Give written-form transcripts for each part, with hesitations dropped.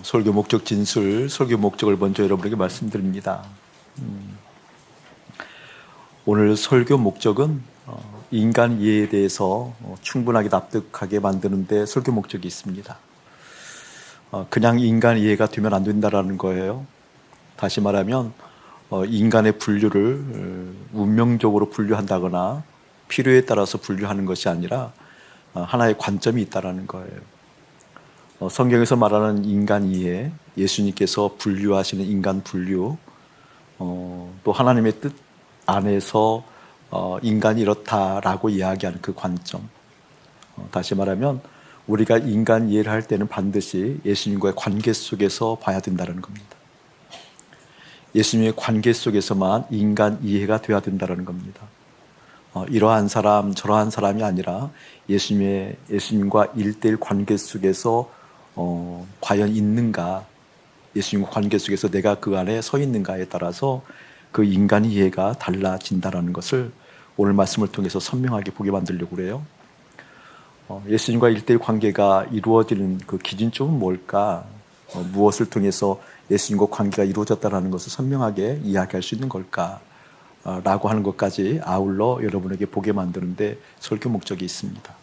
설교 목적 진술, 설교 목적을 먼저 여러분에게 말씀드립니다. 오늘 설교 목적은 인간 이해에 대해서 충분하게 납득하게 만드는 데 설교 목적이 있습니다. 그냥 인간 이해가 되면 안 된다라는 거예요. 다시 말하면 인간의 분류를 운명적으로 분류한다거나 필요에 따라서 분류하는 것이 아니라 하나의 관점이 있다라는 거예요. 성경에서 말하는 인간 이해, 예수님께서 분류하시는 인간 분류, 또 하나님의 뜻 안에서 인간이 이렇다라고 이야기하는 그 관점. 다시 말하면 우리가 인간 이해를 할 때는 반드시 예수님과의 관계 속에서 봐야 된다는 겁니다. 예수님의 관계 속에서만 인간 이해가 되어야 된다는 겁니다. 이러한 사람 저러한 사람이 아니라 예수님과 1:1 관계 속에서 과연 있는가, 예수님과 관계 속에서 내가 그 안에 서 있는가에 따라서 그 인간 이해가 달라진다는 것을 오늘 말씀을 통해서 선명하게 보게 만들려고 그래요. 예수님과 1:1 관계가 이루어지는 그 기준점은 뭘까? 무엇을 통해서 예수님과 관계가 이루어졌다는 것을 선명하게 이야기할 수 있는 걸까? 라고 하는 것까지 아울러 여러분에게 보게 만드는데 설교 목적이 있습니다.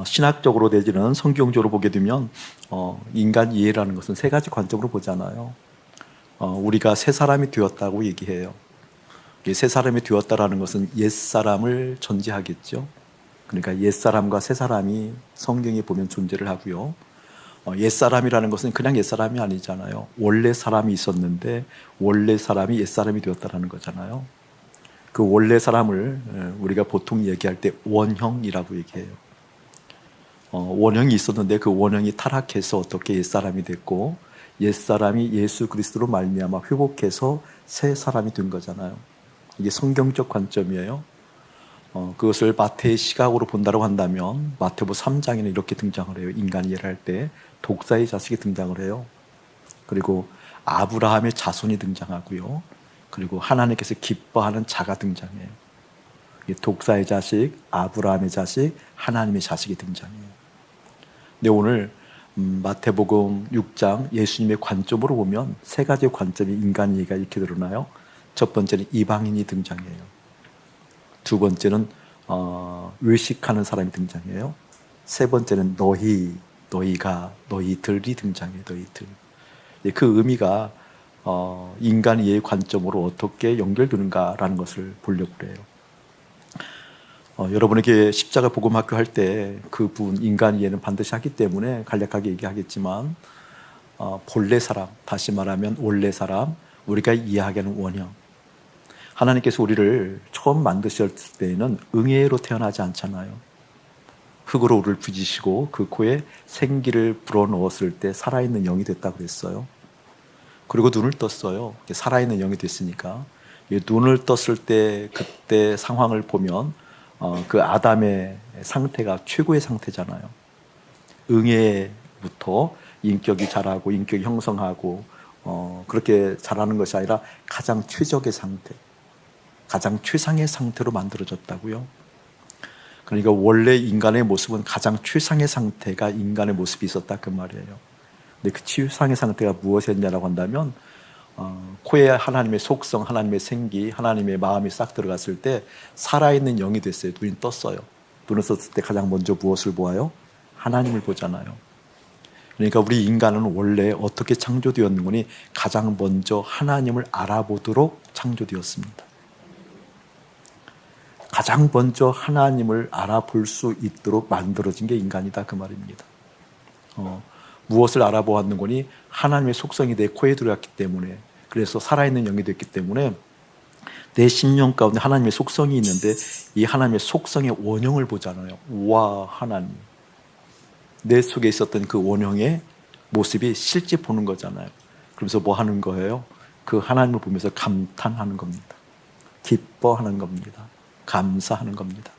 신학적으로 내지는 성경적으로 보게 되면 인간 이해라는 것은 세 가지 관점으로 보잖아요. 우리가 새 사람이 되었다고 얘기해요. 새 사람이 되었다라는 것은 옛사람을 전제하겠죠. 그러니까 옛사람과 새 사람이 성경에 보면 존재를 하고요. 옛사람이라는 것은 그냥 옛사람이 아니잖아요. 원래 사람이 있었는데 원래 사람이 옛사람이 되었다라는 거잖아요. 그 원래 사람을 우리가 보통 얘기할 때 원형이라고 얘기해요. 원형이 있었는데 그 원형이 타락해서 어떻게 옛사람이 됐고 옛사람이 예수 그리스도로 말미암아 회복해서 새 사람이 된 거잖아요. 이게 성경적 관점이에요. 그것을 마태의 시각으로 본다고 한다면 마태복음 3장에는 이렇게 등장을 해요. 인간 이해를 할 때 독사의 자식이 등장을 해요. 그리고 아브라함의 자손이 등장하고요. 그리고 하나님께서 기뻐하는 자가 등장해요. 독사의 자식, 아브라함의 자식, 하나님의 자식이 등장해요. 근데 오늘 마태복음 6장 예수님의 관점으로 보면 세 가지 관점의 인간 이해가 이렇게 드러나요. 첫 번째는 이방인이 등장해요. 두 번째는 외식하는 사람이 등장해요. 세 번째는 너희들이 등장해요. 너희들. 그 의미가 인간 이해의 관점으로 어떻게 연결되는가라는 것을 보려고 해요. 여러분에게 십자가 복음학교 할 때 그 부분 인간 이해는 반드시 하기 때문에 간략하게 얘기하겠지만 본래 사람, 다시 말하면 원래 사람, 우리가 이해하기에는 원형. 하나님께서 우리를 처음 만드셨을 때에는 응애로 태어나지 않잖아요. 흙으로 우리를 빚으시고 그 코에 생기를 불어넣었을 때 살아있는 영이 됐다고 그랬어요. 그리고 눈을 떴어요. 살아있는 영이 됐으니까. 눈을 떴을 때 그때 상황을 보면 그 아담의 상태가 최고의 상태잖아요. 응애부터 인격이 자라고 인격이 형성하고 그렇게 자라는 것이 아니라 가장 최적의 상태, 가장 최상의 상태로 만들어졌다고요. 그러니까 원래 인간의 모습은 가장 최상의 상태가 인간의 모습이 있었다 그 말이에요. 근데 그 최상의 상태가 무엇이었냐라고 한다면 코에 하나님의 속성, 하나님의 생기, 하나님의 마음이 싹 들어갔을 때 살아있는 영이 됐어요. 눈이 떴어요. 눈을 떴을 때 가장 먼저 무엇을 보아요? 하나님을 보잖아요. 그러니까 우리 인간은 원래 어떻게 창조되었는지 가장 먼저 하나님을 알아보도록 창조되었습니다. 가장 먼저 하나님을 알아볼 수 있도록 만들어진 게 인간이다 그 말입니다. 무엇을 알아보았는 거니? 하나님의 속성이 내 코에 들어갔기 때문에, 그래서 살아있는 영이 됐기 때문에 내 심령 가운데 하나님의 속성이 있는데 이 하나님의 속성의 원형을 보잖아요. 와, 하나님. 내 속에 있었던 그 원형의 모습이 실제 보는 거잖아요. 그러면서 뭐 하는 거예요? 그 하나님을 보면서 감탄하는 겁니다. 기뻐하는 겁니다. 감사하는 겁니다.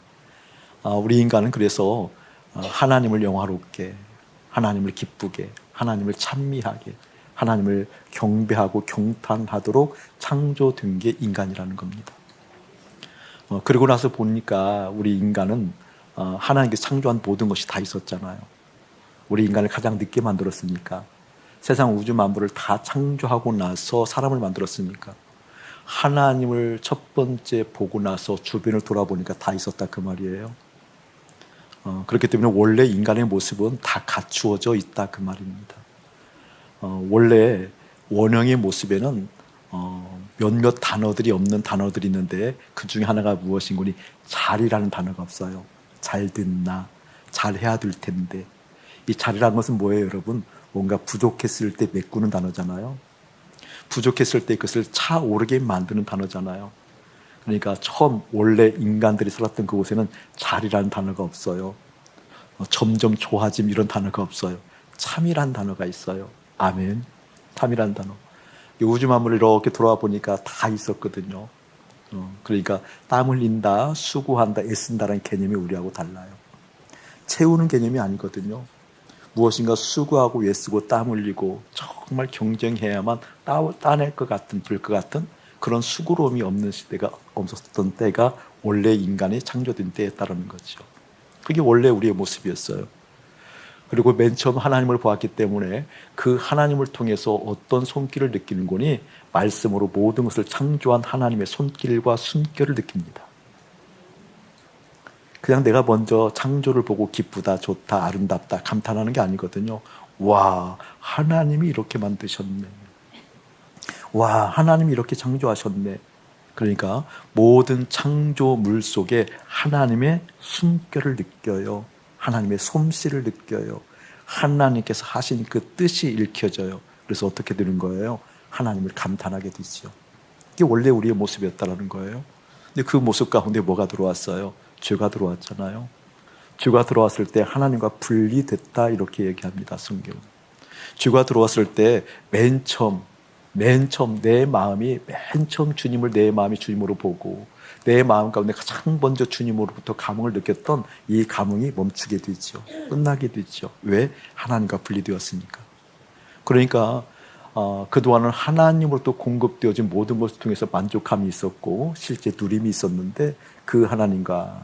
우리 인간은 그래서 하나님을 영화롭게, 하나님을 기쁘게, 하나님을 찬미하게, 하나님을 경배하고 경탄하도록 창조된 게 인간이라는 겁니다. 그리고 나서 보니까 우리 인간은 하나님께서 창조한 모든 것이 다 있었잖아요. 우리 인간을 가장 늦게 만들었습니까? 세상 우주 만물을 다 창조하고 나서 사람을 만들었습니까? 하나님을 첫 번째 보고 나서 주변을 돌아보니까 다 있었다 그 말이에요. 그렇기 때문에 원래 인간의 모습은 다 갖추어져 있다 그 말입니다. 원래 원형의 모습에는 몇몇 단어들이 없는 단어들이 있는데 그 중에 하나가 무엇인 거니? 잘이라는 단어가 없어요. 잘 듣나, 잘해야 될 텐데. 이 잘이라는 것은 뭐예요, 여러분? 뭔가 부족했을 때 메꾸는 단어잖아요. 부족했을 때 그것을 차오르게 만드는 단어잖아요. 그러니까 처음 원래 인간들이 살았던 그곳에는 잘이라는 단어가 없어요. 점점 좋아짐 이런 단어가 없어요. 참이라는 단어가 있어요. 아멘. 참이라는 단어. 우주 만물을 이렇게 돌아와 보니까 다 있었거든요. 그러니까 땀 흘린다, 수고한다, 애쓴다라는 개념이 우리하고 달라요. 채우는 개념이 아니거든요. 무엇인가 수고하고 애쓰고 땀 흘리고 정말 경쟁해야만 따낼 것 같은, 될 것 같은 그런 수고로움이 없는 시대가 없었던 때가 원래 인간이 창조된 때였다는 거죠. 그게 원래 우리의 모습이었어요. 그리고 맨 처음 하나님을 보았기 때문에 그 하나님을 통해서 어떤 손길을 느끼는 거니? 말씀으로 모든 것을 창조한 하나님의 손길과 숨결을 느낍니다. 그냥 내가 먼저 창조를 보고 기쁘다, 좋다, 아름답다, 감탄하는 게 아니거든요. 와, 하나님이 이렇게 만드셨네. 와, 하나님이 이렇게 창조하셨네. 그러니까 모든 창조물 속에 하나님의 숨결을 느껴요. 하나님의 솜씨를 느껴요. 하나님께서 하신 그 뜻이 읽혀져요. 그래서 어떻게 되는 거예요? 하나님을 감탄하게 되죠. 이게 원래 우리의 모습이었다는 거예요. 근데 그 모습 가운데 뭐가 들어왔어요? 죄가 들어왔잖아요. 죄가 들어왔을 때 하나님과 분리됐다 이렇게 얘기합니다. 성경은. 죄가 들어왔을 때 맨 처음 내 마음이 맨 처음 주님을 내 마음이 주님으로 보고 내 마음 가운데 가장 먼저 주님으로부터 감흥을 느꼈던 이 감흥이 멈추게 되죠. 끝나게 되죠. 왜? 하나님과 분리되었으니까. 그러니까 그동안은 하나님으로부터 공급되어진 모든 것을 통해서 만족함이 있었고 실제 누림이 있었는데 그 하나님과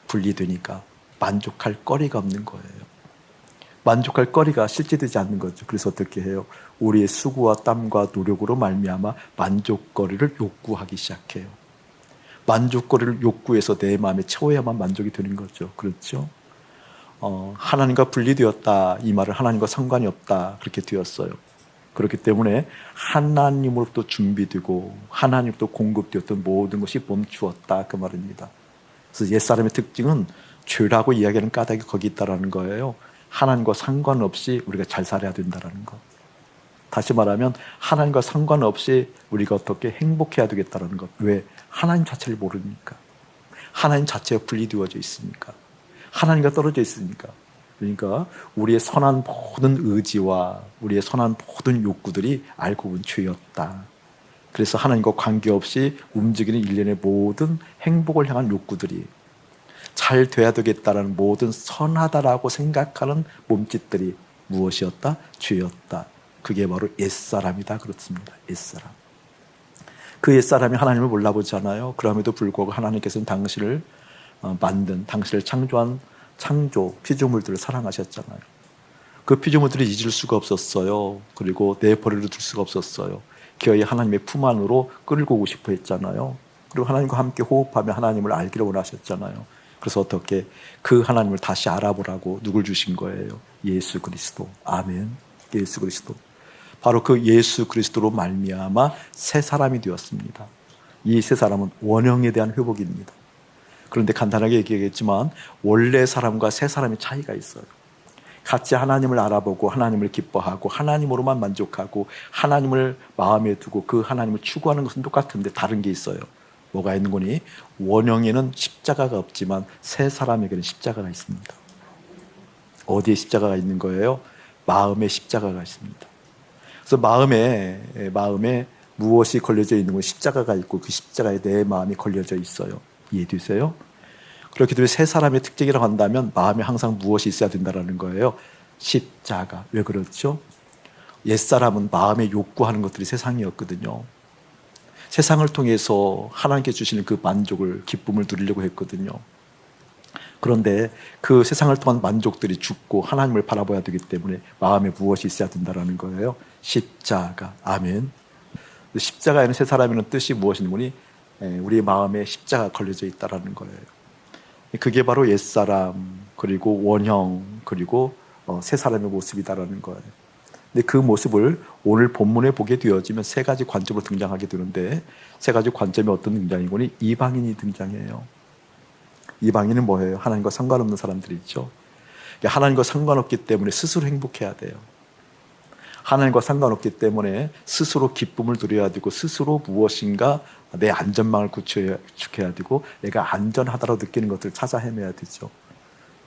분리되니까 만족할 거리가 없는 거예요. 만족할 거리가 실제 되지 않는 거죠. 그래서 어떻게 해요? 우리의 수고와 땀과 노력으로 말미암아 만족거리를 욕구하기 시작해요. 만족거리를 욕구해서 내 마음에 채워야만 만족이 되는 거죠. 그렇죠? 하나님과 분리되었다. 이 말은 하나님과 상관이 없다. 그렇게 되었어요. 그렇기 때문에 하나님으로부터 준비되고 하나님으로부터 공급되었던 모든 것이 멈추었다. 그 말입니다. 그래서 옛사람의 특징은 죄라고 이야기하는 까닭이 거기 있다는 거예요. 하나님과 상관없이 우리가 잘 살아야 된다는 것. 다시 말하면 하나님과 상관없이 우리가 어떻게 행복해야 되겠다는 것. 왜? 하나님 자체를 모르니까. 하나님 자체가 분리되어져 있으니까. 하나님과 떨어져 있으니까. 그러니까 우리의 선한 모든 의지와 우리의 선한 모든 욕구들이 알고 보면 죄였다. 그래서 하나님과 관계없이 움직이는 일련의 모든 행복을 향한 욕구들이 잘 돼야 되겠다는 모든 선하다라고 생각하는 몸짓들이 무엇이었다? 죄였다. 그게 바로 옛사람이다. 그렇습니다. 옛사람. 그 옛사람이 하나님을 몰라보잖아요. 그럼에도 불구하고 하나님께서는 당신을 만든, 당신을 창조한 창조, 피조물들을 사랑하셨잖아요. 그 피조물들을 잊을 수가 없었어요. 그리고 내버려 둘 수가 없었어요. 기어이 하나님의 품 안으로 끌고 오고 싶어 했잖아요. 그리고 하나님과 함께 호흡하며 하나님을 알기를 원하셨잖아요. 그래서 어떻게 그 하나님을 다시 알아보라고 누굴 주신 거예요? 예수 그리스도. 아멘. 예수 그리스도. 바로 그 예수 그리스도로 말미암아 새 사람이 되었습니다. 이 새 사람은 원형에 대한 회복입니다. 그런데 간단하게 얘기하겠지만 원래 사람과 새 사람의 차이가 있어요. 같이 하나님을 알아보고 하나님을 기뻐하고 하나님으로만 만족하고 하나님을 마음에 두고 그 하나님을 추구하는 것은 똑같은데 다른 게 있어요. 뭐가 있는 거니? 원형에는 십자가가 없지만 새 사람에게는 십자가가 있습니다. 어디에 십자가가 있는 거예요? 마음에 십자가가 있습니다. 그래서 마음에 무엇이 걸려져 있는 건 십자가가 있고 그 십자가에 내 마음이 걸려져 있어요. 이해되세요? 그렇기 때문에 새 사람의 특징이라고 한다면 마음에 항상 무엇이 있어야 된다는 거예요? 십자가. 왜 그렇죠? 옛사람은 마음에 욕구하는 것들이 세상이었거든요. 세상을 통해서 하나님께 주시는 그 만족을, 기쁨을 누리려고 했거든요. 그런데 그 세상을 통한 만족들이 죽고 하나님을 바라봐야 되기 때문에 마음에 무엇이 있어야 된다는 거예요? 십자가. 아멘. 십자가에는 세 사람이라는 뜻이 무엇이니 우리의 마음에 십자가 걸려져 있다는 거예요. 그게 바로 옛사람, 그리고 원형, 그리고 세 사람의 모습이다라는 거예요. 근데 그 모습을 오늘 본문에 보게 되어지면 세 가지 관점으로 등장하게 되는데, 세 가지 관점이 어떤 등장이고니 이방인이 등장해요. 이방인은 뭐예요? 하나님과 상관없는 사람들이죠. 하나님과 상관없기 때문에 스스로 행복해야 돼요. 하나님과 상관없기 때문에 스스로 기쁨을 누려야 되고, 스스로 무엇인가 내 안전망을 구축해야 되고, 내가 안전하다고 느끼는 것들을 찾아 헤매야 되죠.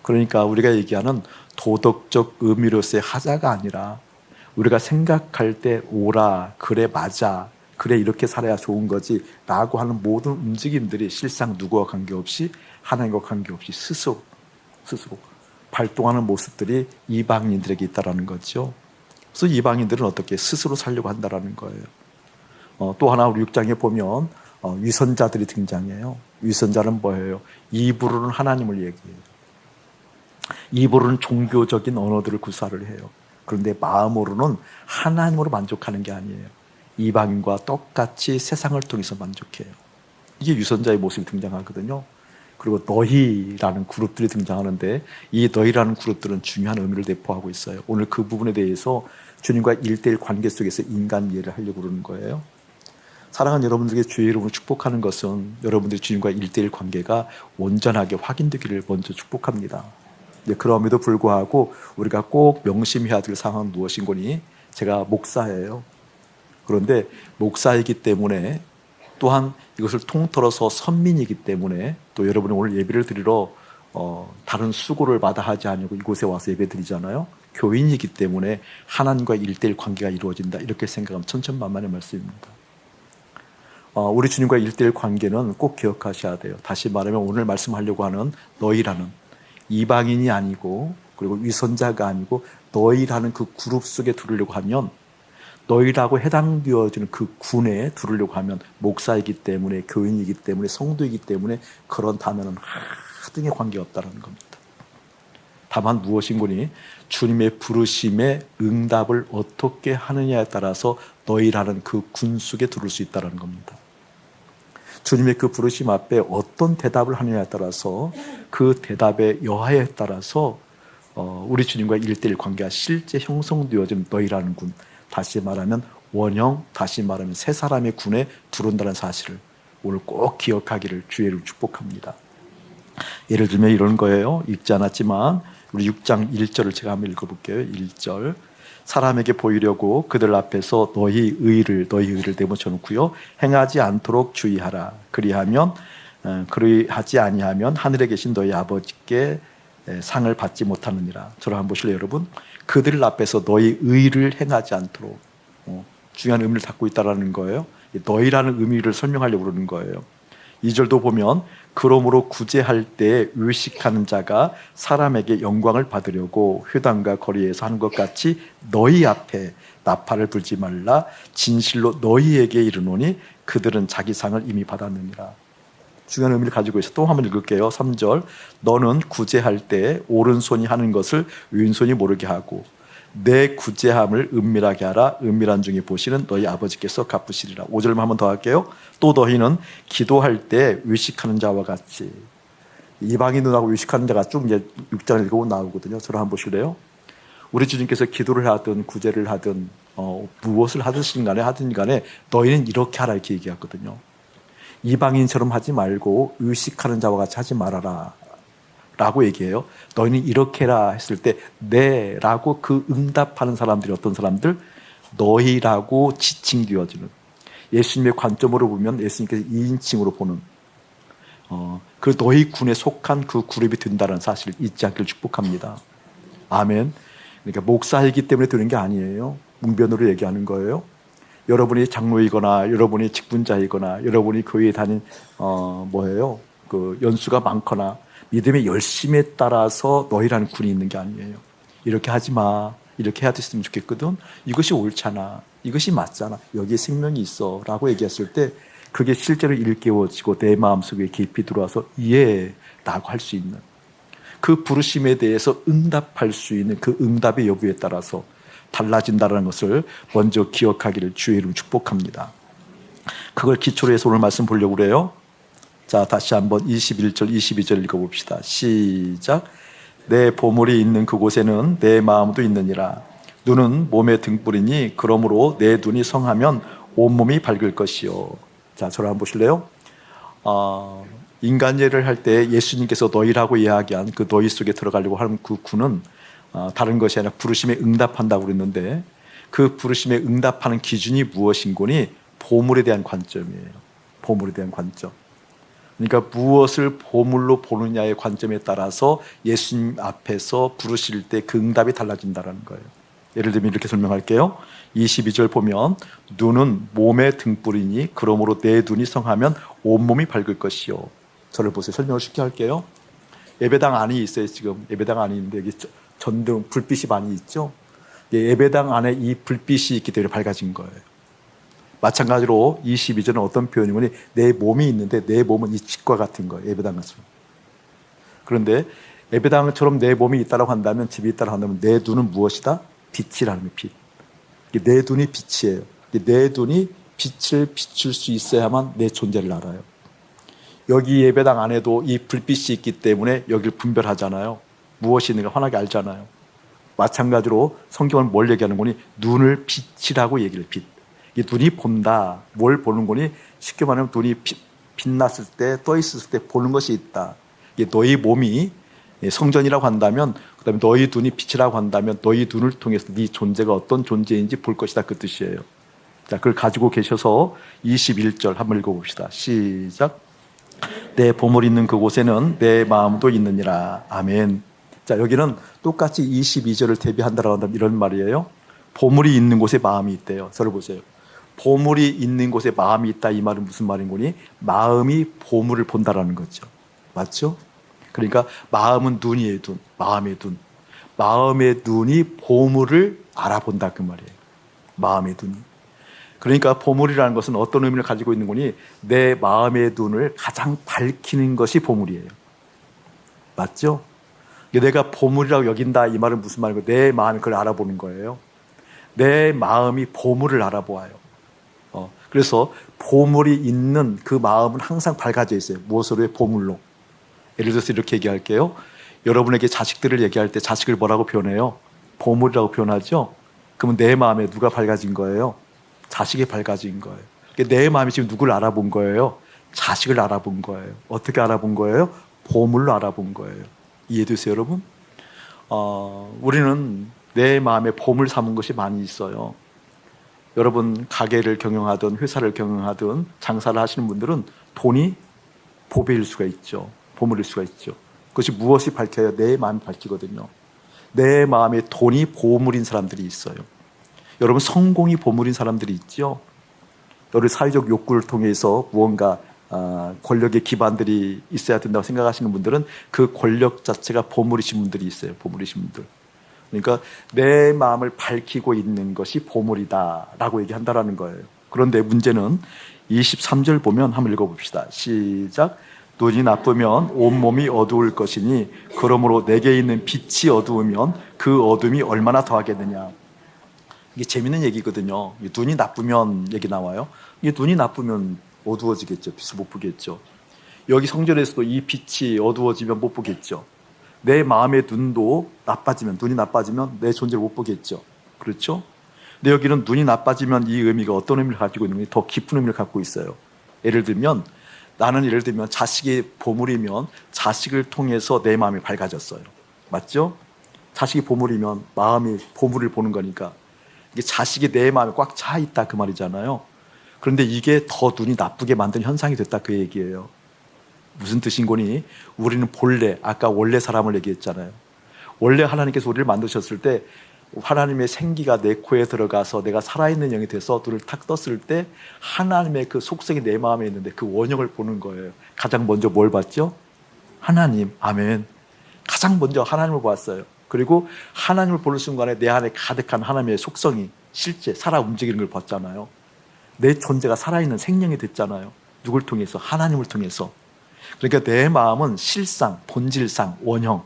그러니까 우리가 얘기하는 도덕적 의미로서의 하자가 아니라, 우리가 생각할 때 오라, 그래 맞아, 그래 이렇게 살아야 좋은 거지 라고 하는 모든 움직임들이 실상 누구와 관계없이, 하나님과 관계없이 스스로 발동하는 모습들이 이방인들에게 있다는 거죠. 그래서 이방인들은 어떻게 스스로 살려고 한다는 거예요. 또 하나 우리 6장에 보면 위선자들이 등장해요. 위선자는 뭐예요? 입으로는 하나님을 얘기해요. 입으로는 종교적인 언어들을 구사를 해요. 그런데 마음으로는 하나님으로 만족하는 게 아니에요. 이방인과 똑같이 세상을 통해서 만족해요. 이게 위선자의 모습이 등장하거든요. 그리고 너희라는 그룹들이 등장하는데, 이 너희라는 그룹들은 중요한 의미를 내포하고 있어요. 오늘 그 부분에 대해서 주님과 1:1 관계 속에서 인간 이해를 하려고 그러는 거예요. 사랑하는 여러분들에게 주의 이름으로 축복하는 것은 여러분들의 주님과 1:1 관계가 온전하게 확인되기를 먼저 축복합니다. 그럼에도 불구하고 우리가 꼭 명심해야 될 상황은 무엇인고니, 제가 목사예요. 그런데 목사이기 때문에, 또한 이것을 통틀어서 선민이기 때문에, 또 여러분이 오늘 예배를 드리러 다른 수고를 마다 하지 않고 이곳에 와서 예배 드리잖아요. 교인이기 때문에 하나님과 1:1 관계가 이루어진다, 이렇게 생각하면 천천만만의 말씀입니다. 우리 주님과 1:1 관계는 꼭 기억하셔야 돼요. 다시 말하면 오늘 말씀하려고 하는 너희라는, 이방인이 아니고 그리고 위선자가 아니고 너희라는 그 그룹 속에 들으려고 하면, 너희라고 해당되어지는 그 군에 들으려고 하면, 목사이기 때문에, 교인이기 때문에, 성도이기 때문에 그런 단어는 하등의 관계가 없다는 겁니다. 다만 무엇인고니, 주님의 부르심에 응답을 어떻게 하느냐에 따라서 너희라는 그 군 속에 들을 수 있다는 겁니다. 주님의 그 부르심 앞에 어떤 대답을 하느냐에 따라서, 그 대답의 여하에 따라서 우리 주님과 1:1 관계가 실제 형성되어진 너희라는 군, 다시 말하면 원형, 다시 말하면 세 사람의 군에 들어온다는 사실을 오늘 꼭 기억하기를 주의를 축복합니다. 예를 들면 이런 거예요. 읽지 않았지만 우리 6장 1절을 제가 한번 읽어볼게요. 1절. 사람에게 보이려고 그들 앞에서 너희 의를 내모쳐 놓고요, 행하지 않도록 주의하라. 그리하지 아니하면 하늘에 계신 너희 아버지께 상을 받지 못하느니라. 저를 한번 보실래요, 여러분? 그들 앞에서 너희 의를 행하지 않도록, 중요한 의미를 갖고 있다는 거예요. 너희라는 의미를 설명하려고 그러는 거예요. 2절도 보면, 그러므로 구제할 때 의식하는 자가 사람에게 영광을 받으려고 회당과 거리에서 하는 것 같이 너희 앞에 나팔을 불지 말라. 진실로 너희에게 이르노니 그들은 자기 상을 이미 받았느니라. 중요한 의미를 가지고 있어요. 또 한번 읽을게요. 3절. 너는 구제할 때 오른손이 하는 것을 왼손이 모르게 하고 내 구제함을 은밀하게 하라. 은밀한 중에 보시는 너희 아버지께서 갚으시리라. 5절만 한번 더 할게요. 또 너희는 기도할 때 의식하는 자와 같이, 이방인들하고 의식하는 자가 쭉 이제 6장을 읽어보면 나오거든요. 저를 한번 보실래요? 우리 주님께서 기도를 하든 구제를 하든 무엇을 하든 간에 너희는 이렇게 하라, 이렇게 얘기했거든요. 이방인처럼 하지 말고 의식하는 자와 같이 하지 말아라 라고 얘기해요. 너희는 이렇게 해라 했을 때 네 라고 그 응답하는 사람들이 어떤 사람들? 너희라고 지칭되어지는, 예수님의 관점으로 보면 예수님께서 2인칭으로 보는 그 너희 군에 속한 그 그룹이 된다는 사실을 잊지 않기를 축복합니다. 아멘. 그러니까 목사이기 때문에 되는 게 아니에요. 문변으로 얘기하는 거예요. 여러분이 장로이거나 여러분이 직분자이거나 여러분이 교회에 다닌 그 연수가 많거나 믿음의 열심에 따라서 너희라는 군이 있는 게 아니에요. 이렇게 하지 마, 이렇게 해야 됐으면 좋겠거든, 이것이 옳잖아, 이것이 맞잖아, 여기에 생명이 있어 라고 얘기했을 때 그게 실제로 일깨워지고 내 마음속에 깊이 들어와서 예 라고 할 수 있는, 그 부르심에 대해서 응답할 수 있는 그 응답의 여부에 따라서 달라진다는 것을 먼저 기억하기를 주의 이름으로 축복합니다. 그걸 기초로 해서 오늘 말씀 보려고 그래요. 자, 다시 한번 21절, 22절 읽어봅시다. 시작. 내 보물이 있는 그곳에는 내 마음도 있느니라. 눈은 몸의 등불이니 그러므로 내 눈이 성하면 온몸이 밝을 것이요. 자, 저를 한번 보실래요? 인간예를 할 때 예수님께서 너희라고 이야기한 그 너희 속에 들어가려고 하는 그 구는 다른 것이 아니라 부르심에 응답한다고 그랬는데, 그 부르심에 응답하는 기준이 무엇인 거니? 보물에 대한 관점이에요. 보물에 대한 관점. 그러니까 무엇을 보물로 보느냐의 관점에 따라서 예수님 앞에서 부르실 때 그 응답이 달라진다는 거예요. 예를 들면 이렇게 설명할게요. 22절 보면 눈은 몸의 등불이니 그러므로 내 눈이 성하면 온몸이 밝을 것이요. 저를 보세요. 설명을 쉽게 할게요. 예배당 안이 있어요. 지금 예배당 안이 있는데 여기 전등 불빛이 많이 있죠. 예배당 안에 이 불빛이 있기 때문에 밝아진 거예요. 마찬가지로 22절은 어떤 표현이니? 내 몸이 있는데 내 몸은 이 집과 같은 거예요. 예배당 같은. 그런데 예배당처럼 내 몸이 있다고 한다면, 집이 있다고 한다면 내 눈은 무엇이다? 빛이라는 거예요. 빛. 내 눈이 빛이에요. 내 눈이 빛을 비출 수 있어야만 내 존재를 알아요. 여기 예배당 안에도 이 불빛이 있기 때문에 여기를 분별하잖아요. 무엇이 있는가 환하게 알잖아요. 마찬가지로 성경은 뭘 얘기하는 거니? 눈을 빛이라고 얘기를 해. 빛. 이 눈이 본다. 뭘 보는 거니? 쉽게 말하면 눈이 빛났을 때, 떠 있을 때 보는 것이 있다. 이게 너희 몸이 성전이라고 한다면, 그 다음에 너희 눈이 빛이라고 한다면 너희 눈을 통해서 네 존재가 어떤 존재인지 볼 것이다, 그 뜻이에요. 자, 그걸 가지고 계셔서 21절 한번 읽어봅시다. 시작. 내 보물 있는 그곳에는 내 마음도 있느니라. 아멘. 자, 여기는 똑같이 22절을 대비한다라고 한다면 이런 말이에요. 보물이 있는 곳에 마음이 있대요. 저를 보세요. 보물이 있는 곳에 마음이 있다. 이 말은 무슨 말인 거니? 마음이 보물을 본다라는 거죠. 맞죠? 그러니까 마음은 눈이에요. 눈. 마음의 눈. 마음의 눈이 보물을 알아본다, 그 말이에요. 마음의 눈이. 그러니까 보물이라는 것은 어떤 의미를 가지고 있는 거니? 내 마음의 눈을 가장 밝히는 것이 보물이에요. 맞죠? 내가 보물이라고 여긴다, 이 말은 무슨 말이고? 내 마음이 그걸 알아보는 거예요. 내 마음이 보물을 알아보아요. 그래서 보물이 있는 그 마음은 항상 밝아져 있어요. 무엇으로요? 보물로. 예를 들어서 이렇게 얘기할게요. 여러분에게 자식들을 얘기할 때 자식을 뭐라고 표현해요? 보물이라고 표현하죠? 그러면 내 마음에 누가 밝아진 거예요? 자식이 밝아진 거예요. 내 마음이 지금 누구를 알아본 거예요? 자식을 알아본 거예요. 어떻게 알아본 거예요? 보물로 알아본 거예요. 이해되세요, 여러분? 우리는 내 마음에 보물 삼은 것이 많이 있어요. 여러분 가게를 경영하든 회사를 경영하든 장사를 하시는 분들은 돈이 보배일 수가 있죠. 보물일 수가 있죠. 그것이 무엇이 밝혀야 내 마음이 밝히거든요. 내 마음에 돈이 보물인 사람들이 있어요. 여러분 성공이 보물인 사람들이 있죠. 여러분 사회적 욕구를 통해서 무언가 권력의 기반들이 있어야 된다고 생각하시는 분들은 그 권력 자체가 보물이신 분들이 있어요. 보물이신 분들. 그러니까 내 마음을 밝히고 있는 것이 보물이다라고 얘기한다라는 거예요. 그런데 문제는 23절 보면 한번 읽어봅시다. 시작. 눈이 나쁘면 온몸이 어두울 것이니 그러므로 내게 있는 빛이 어두우면 그 어둠이 얼마나 더하겠느냐. 이게 재밌는 얘기거든요. 눈이 나쁘면 얘기 나와요. 이게 눈이 나쁘면 어두워지겠죠. 빛을 못 보겠죠. 여기 성전에서도 이 빛이 어두워지면 못 보겠죠. 내 마음의 눈도 나빠지면, 눈이 나빠지면 내 존재를 못 보겠죠. 그렇죠? 근데 여기는 눈이 나빠지면 이 의미가 어떤 의미를 가지고 있는 게 더 깊은 의미를 갖고 있어요. 예를 들면 자식이 보물이면 자식을 통해서 내 마음이 밝아졌어요. 맞죠? 자식이 보물이면 마음이 보물을 보는 거니까 이게 자식이 내 마음에 꽉 차 있다, 그 말이잖아요. 그런데 이게 더 눈이 나쁘게 만든 현상이 됐다, 그 얘기예요. 무슨 뜻인 거니? 우리는 본래, 아까 원래 사람을 얘기했잖아요. 원래 하나님께서 우리를 만드셨을 때 하나님의 생기가 내 코에 들어가서 내가 살아있는 영이 돼서 눈을 탁 떴을 때 하나님의 그 속성이 내 마음에 있는데 그 원형을 보는 거예요. 가장 먼저 뭘 봤죠? 하나님. 아멘. 가장 먼저 하나님을 봤어요. 그리고 하나님을 보는 순간에 내 안에 가득한 하나님의 속성이 실제 살아 움직이는 걸 봤잖아요. 내 존재가 살아있는 생명이 됐잖아요. 누굴 통해서? 하나님을 통해서. 그러니까 내 마음은 실상, 본질상, 원형,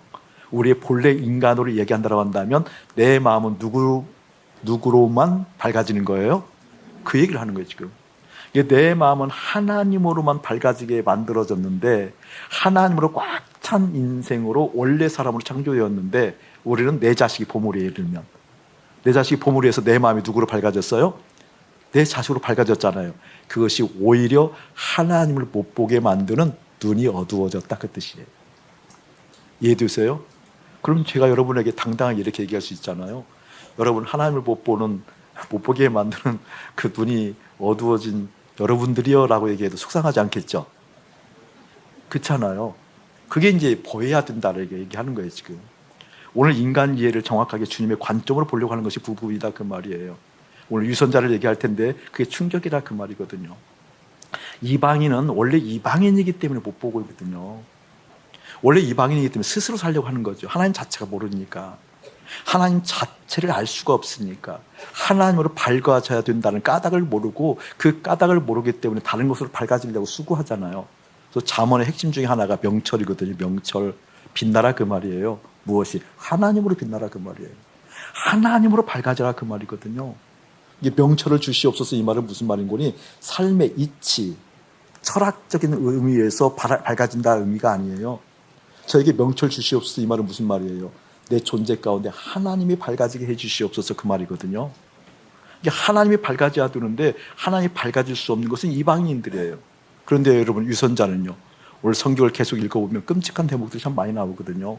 우리의 본래 인간으로 얘기한다고 한다면 내 마음은 누구로만 밝아지는 거예요? 그 얘기를 하는 거예요, 지금. 내 마음은 하나님으로만 밝아지게 만들어졌는데 하나님으로 꽉 찬 인생으로 원래 사람으로 창조되었는데 우리는 내 자식이 보물이에요. 예를 들면 내 자식이 보물이어서 내 마음이 누구로 밝아졌어요? 내 자식으로 밝아졌잖아요. 그것이 오히려 하나님을 못 보게 만드는 눈이 어두워졌다 그 뜻이에요. 이해되세요? 그럼 제가 여러분에게 당당하게 이렇게 얘기할 수 있잖아요. 여러분 하나님을 못 보게 만드는 그 눈이 어두워진 여러분들이요 라고 얘기해도 속상하지 않겠죠? 그렇잖아요. 그게 이제 보여야 된다는 얘기하는 거예요 지금. 오늘 인간 이해를 정확하게 주님의 관점으로 보려고 하는 것이 부부이다 그 말이에요. 오늘 유선자를 얘기할 텐데 그게 충격이다 그 말이거든요. 이방인은 원래 이방인이기 때문에 못 보고 있거든요. 원래 이방인이기 때문에 스스로 살려고 하는 거죠. 하나님 자체가 모르니까. 하나님 자체를 알 수가 없으니까. 하나님으로 밝아져야 된다는 까닭을 모르고 그 까닭을 모르기 때문에 다른 것으로 밝아지려고 수고하잖아요. 그래서 잠언의 핵심 중에 하나가 명철이거든요. 명철. 빛나라 그 말이에요. 무엇이? 하나님으로 빛나라 그 말이에요. 하나님으로 밝아져라 그 말이거든요. 이게 명철을 주시옵소서 이 말은 무슨 말인 거니? 삶의 이치, 철학적인 의미에서 밝아진다 의미가 아니에요. 저에게 명철 주시옵소서 이 말은 무슨 말이에요? 내 존재 가운데 하나님이 밝아지게 해주시옵소서 그 말이거든요. 이게 하나님이 밝아져야 되는데 하나님이 밝아질 수 없는 것은 이방인들이에요. 그런데 여러분 유선자는요. 오늘 성경을 계속 읽어보면 끔찍한 대목들이 참 많이 나오거든요.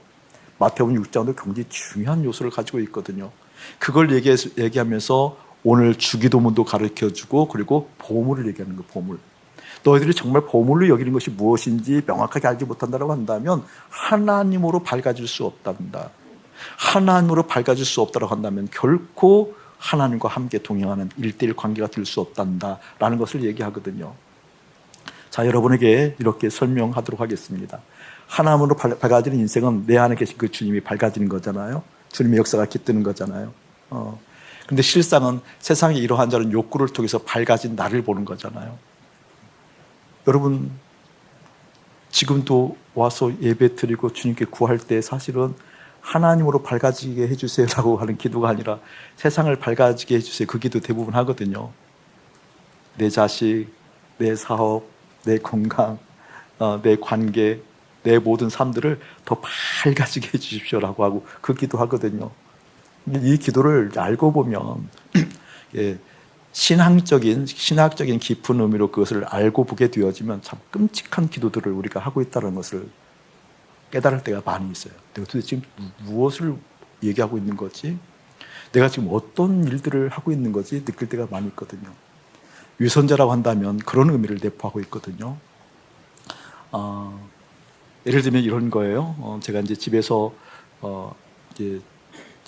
마태복음 6장도 굉장히 중요한 요소를 가지고 있거든요. 그걸 얘기하면서 오늘 주기도문도 가르쳐주고 그리고 보물을 얘기하는 거예요. 보물. 너희들이 정말 보물로 여기는 것이 무엇인지 명확하게 알지 못한다고 한다면 하나님으로 밝아질 수 없단다. 하나님으로 밝아질 수 없다고 한다면 결코 하나님과 함께 동행하는 1:1 관계가 될 수 없단다 라는 것을 얘기하거든요. 자, 여러분에게 이렇게 설명하도록 하겠습니다. 하나님으로 밝아지는 인생은 내 안에 계신 그 주님이 밝아지는 거잖아요. 주님의 역사가 깃드는 거잖아요. 근데 실상은 세상에 이러한 자는 욕구를 통해서 밝아진 나를 보는 거잖아요. 여러분 지금도 와서 예배 드리고 주님께 구할 때 사실은 하나님으로 밝아지게 해주세요 라고 하는 기도가 아니라 세상을 밝아지게 해주세요 그 기도 대부분 하거든요. 내 자식, 내 사업, 내 건강, 내 관계, 내 모든 삶들을 더 밝아지게 해주십시오 라고 하고 그 기도하거든요. 이 기도를 알고 보면 신학적인 깊은 의미로 그것을 알고 보게 되어지면 참 끔찍한 기도들을 우리가 하고 있다는 것을 깨달을 때가 많이 있어요. 내가 도대체 지금 무엇을 얘기하고 있는 거지? 내가 지금 어떤 일들을 하고 있는 거지? 느낄 때가 많이 있거든요. 유선자라고 한다면 그런 의미를 내포하고 있거든요. 예를 들면 이런 거예요. 제가 이제 집에서 이제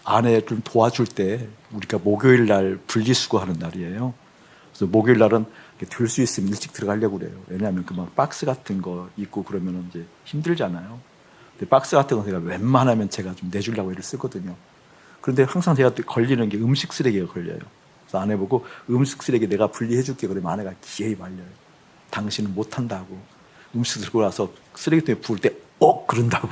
아내 좀 도와줄 때 우리가 목요일 날 분리수거하는 날이에요. 그래서 목요일 날은 들 수 있으면 일찍 들어가려고 그래요. 왜냐하면 그 막 박스 같은 거 있고 그러면 이제 힘들잖아요. 근데 박스 같은 거 제가 웬만하면 제가 좀 내주려고 애를 쓰거든요. 그런데 항상 제가 걸리는 게 음식 쓰레기가 걸려요. 그래서 아내 보고 음식 쓰레기 내가 분리해줄게 그러면 아내가 기어이 말려요. 당신은 못한다고. 음식 들고 와서 쓰레기통에 부을 때 그런다고.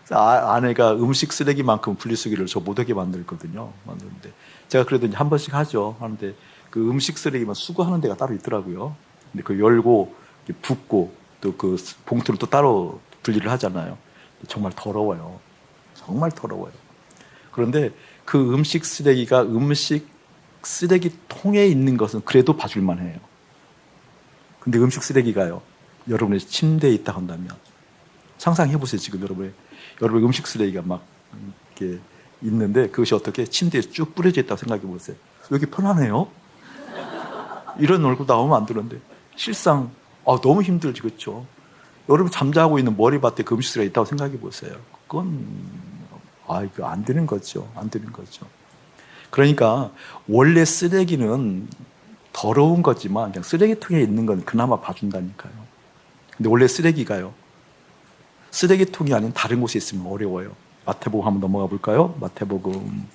아내가 음식 쓰레기만큼 분리수거를 저 못하게 만들거든요. 만드는데 제가 그래도 한 번씩 하죠. 하는데 그 음식 쓰레기만 수거하는 데가 따로 있더라고요. 근데 그 열고 붓고 또 그 봉투를 또 따로 분리를 하잖아요. 정말 더러워요. 정말 더러워요. 그런데 그 음식 쓰레기가 음식 쓰레기통에 있는 것은 그래도 봐줄만 해요. 근데 음식 쓰레기가요. 여러분의 침대에 있다 한다면 상상해 보세요. 지금 여러분 음식 쓰레기가 막 이렇게 있는데 그것이 어떻게 침대에 쭉 뿌려져 있다고 생각해 보세요. 여기 편하네요. 이런 얼굴 나오면 안 되는데 실상 너무 힘들지 그렇죠. 여러분 잠자고 있는 머리밭에 그 음식 쓰레기가 있다고 생각해 보세요. 그건 이거 안 되는 거죠. 안 되는 거죠. 그러니까 원래 쓰레기는 더러운 거지만 그냥 쓰레기통에 있는 건 그나마 봐준다니까요. 근데 원래 쓰레기가요. 쓰레기통이 아닌 다른 곳에 있으면 어려워요. 마태복음 한번 넘어가 볼까요? 마태복음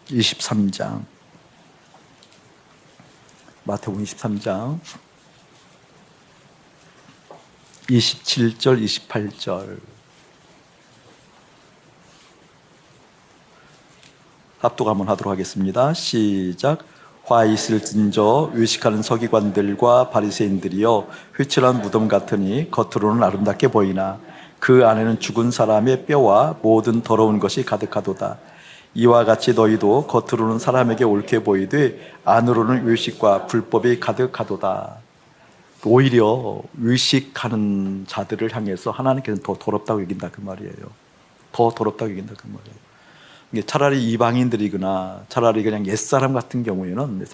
23장. 마태복음 23장 27절 28절 합독 한번 하도록 하겠습니다. 시작. 화 있을진저 의식하는 서기관들과 바리새인들이여, 휘칠한 무덤 같으니 겉으로는 아름답게 보이나 그 안에는 죽은 사람의 뼈와 모든 더러운 것이 가득하도다. 이와 같이 너희도 겉으로는 사람에게 옳게 보이되 안으로는 의식과 불법이 가득하도다. 오히려 의식하는 자들을 향해서 하나님께서는 더 더럽다고 여긴다 그 말이에요. 더 더럽다고 여긴다 그 말이에요. 이게 차라리 이방인들이거나 차라리 그냥 옛사람 같은 경우에는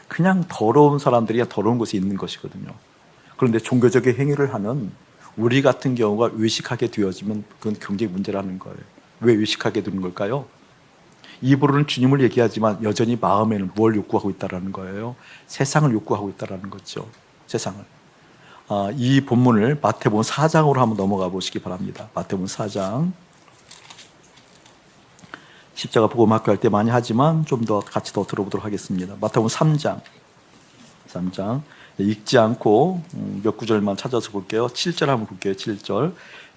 그냥 더러운 사람들이 그냥 더러운 곳에 있는 것이거든요. 그런데 종교적인 행위를 하는 우리 같은 경우가 의식하게 되어지면 그건 굉장히 문제라는 거예요. 왜 의식하게 되는 걸까요? 입으로는 주님을 얘기하지만 여전히 마음에는 뭘 욕구하고 있다는 거예요? 세상을 욕구하고 있다는 거죠. 세상을. 이 본문을 마태복음 4장으로 한번 넘어가 보시기 바랍니다. 마태복음 4장. 십자가 복음 학교 할 때 많이 하지만 좀 더 같이 더 들어보도록 하겠습니다. 마태복음 3장. 읽지 않고 몇 구절만 찾아서 볼게요. 7절 한번 볼게요. 7절.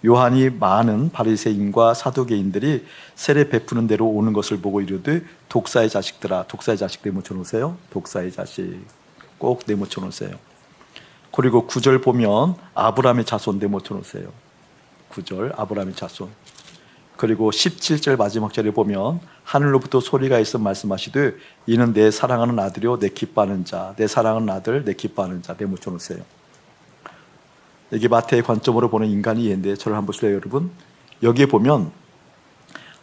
요한이 많은 바리새인과 사두개인들이 세례 베푸는 대로 오는 것을 보고 이르되 독사의 자식들아. 독사의 자식 네모쳐 놓으세요. 독사의 자식 꼭 네모쳐 놓으세요. 그리고 9절 보면 아브라함의 자손 네모쳐 놓으세요. 9절 아브라함의 자손. 그리고 17절 마지막 절에 보면 하늘로부터 소리가 있어 말씀하시되 이는 내 사랑하는 아들이요 내 기뻐하는 자, 내 사랑하는 아들 내 기뻐하는 자 네모쳐 놓으세요. 이게 마태의 관점으로 보는 인간의 이해인데 저를 한번 보실래요 여러분? 여기에 보면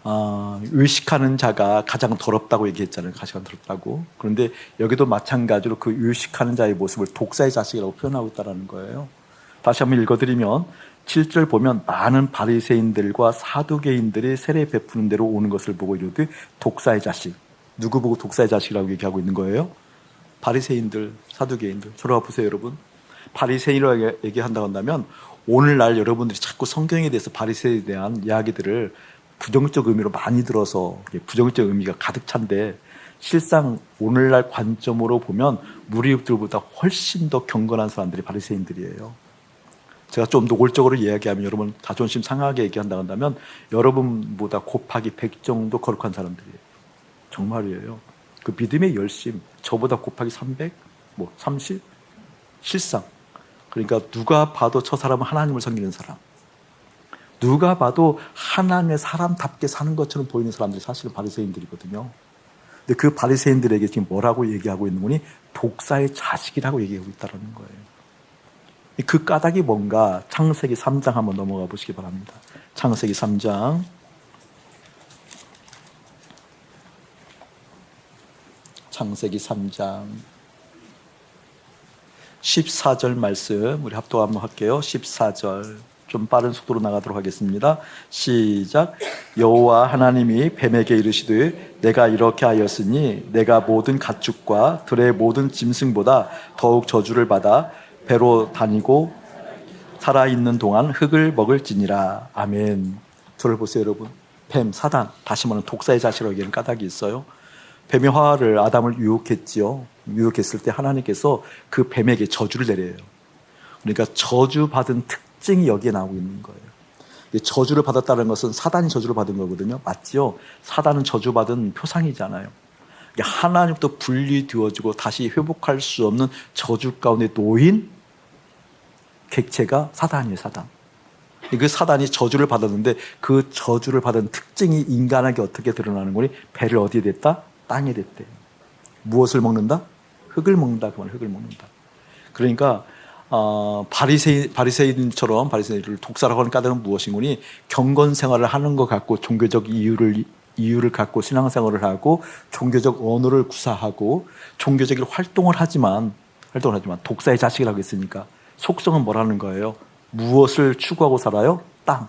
의식하는 자가 가장 더럽다고 얘기했잖아요. 가장 더럽다고. 그런데 여기도 마찬가지로 그 의식하는 자의 모습을 독사의 자식이라고 표현하고 있다는 거예요. 다시 한번 읽어드리면 7절 보면 많은 바리새인들과 사두개인들이 세례 베푸는 대로 오는 것을 보고 이르되 독사의 자식. 누구 보고 독사의 자식이라고 얘기하고 있는 거예요? 바리새인들, 사두개인들. 저로 보세요 여러분. 바리새인이라고 얘기한다고 한다면 오늘날 여러분들이 자꾸 성경에 대해서 바리새인에 대한 이야기들을 부정적 의미로 많이 들어서 부정적 의미가 가득 찬데 실상 오늘날 관점으로 보면 무리들보다 훨씬 더 경건한 사람들이 바리새인들이에요. 제가 좀 노골적으로 이야기하면 여러분 자존심 상하게 얘기한다고 한다면 여러분보다 곱하기 100 정도 거룩한 사람들이에요. 정말이에요. 그 믿음의 열심 저보다 곱하기 300, 30 실상. 그러니까 누가 봐도 저 사람은 하나님을 섬기는 사람, 누가 봐도 하나님의 사람답게 사는 것처럼 보이는 사람들이 사실은 바리새인들이거든요. 근데 그 바리새인들에게 지금 뭐라고 얘기하고 있는 거니? 독사의 자식이라고 얘기하고 있다는 거예요. 그 까닭이 뭔가 창세기 3장 한번 넘어가 보시기 바랍니다. 창세기 3장. 창세기 3장 14절 말씀 우리 합독 한번 할게요. 14절 좀 빠른 속도로 나가도록 하겠습니다. 시작. 여호와 하나님이 뱀에게 이르시되 내가 이렇게 하였으니 내가 모든 가축과 들의 모든 짐승보다 더욱 저주를 받아 배로 다니고 살아있는 동안 흙을 먹을지니라. 아멘. 저를 보세요 여러분. 뱀, 사단, 다시 말하면 독사의 자식이라고 얘기하는 까닭이 있어요. 뱀이 하와를 아담을 유혹했지요. 유혹했을 때 하나님께서 그 뱀에게 저주를 내려요. 그러니까 저주받은 특징이 여기에 나오고 있는 거예요. 저주를 받았다는 것은 사단이 저주를 받은 거거든요. 맞지요? 사단은 저주받은 표상이잖아요. 하나님부터 분리되어지고 다시 회복할 수 없는 저주 가운데 놓인 객체가 사단이에요. 사단. 그 사단이 저주를 받았는데 그 저주를 받은 특징이 인간에게 어떻게 드러나는 거니? 배를 어디에 댔다? 땅에 댔대. 무엇을 먹는다? 흙을 먹는다. 그 말은 흙을 먹는다. 그러니까 바리새인처럼 바리새인을 독사라고 하는 까닭은 무엇인 거니? 경건 생활을 하는 것 같고 종교적 이유를 갖고 신앙생활을 하고 종교적 언어를 구사하고 종교적인 활동을 하지만 독사의 자식이라고 했으니까 속성은 뭐라는 거예요? 무엇을 추구하고 살아요? 땅.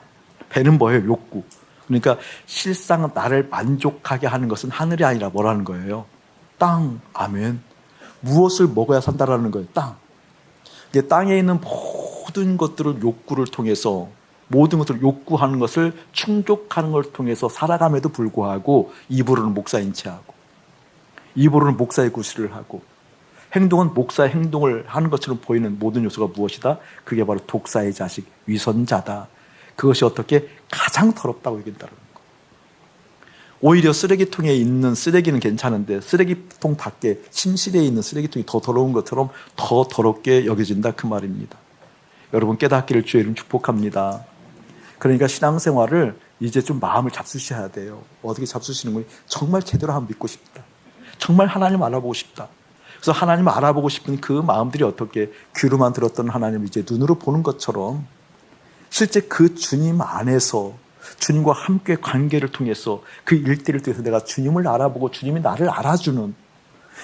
배는 뭐예요? 욕구. 그러니까 실상 나를 만족하게 하는 것은 하늘이 아니라 뭐라는 거예요? 땅. 아멘. 무엇을 먹어야 산다라는 거예요? 땅. 땅에 있는 모든 것들을 욕구를 통해서 모든 것을 욕구하는 것을 충족하는 것을 통해서 살아감에도 불구하고 입으로는 목사인 체하고 입으로는 목사의 구실을 하고 행동은 목사의 행동을 하는 것처럼 보이는 모든 요소가 무엇이다? 그게 바로 독사의 자식, 위선자다. 그것이 어떻게 가장 더럽다고 얘기한다는 거예요. 오히려 쓰레기통에 있는 쓰레기는 괜찮은데 쓰레기통 밖에 침실에 있는 쓰레기통이 더 더러운 것처럼 더 더럽게 여겨진다 그 말입니다. 여러분 깨닫기를 주의 이름 축복합니다. 그러니까 신앙생활을 이제 좀 마음을 잡수셔야 돼요. 어떻게 잡수시는 거니? 정말 제대로 한번 믿고 싶다. 정말 하나님 알아보고 싶다. 그래서 하나님 알아보고 싶은 그 마음들이 어떻게 귀로만 들었던 하나님을 이제 눈으로 보는 것처럼 실제 그 주님 안에서 주님과 함께 관계를 통해서 그 일대를 통해서 내가 주님을 알아보고 주님이 나를 알아주는,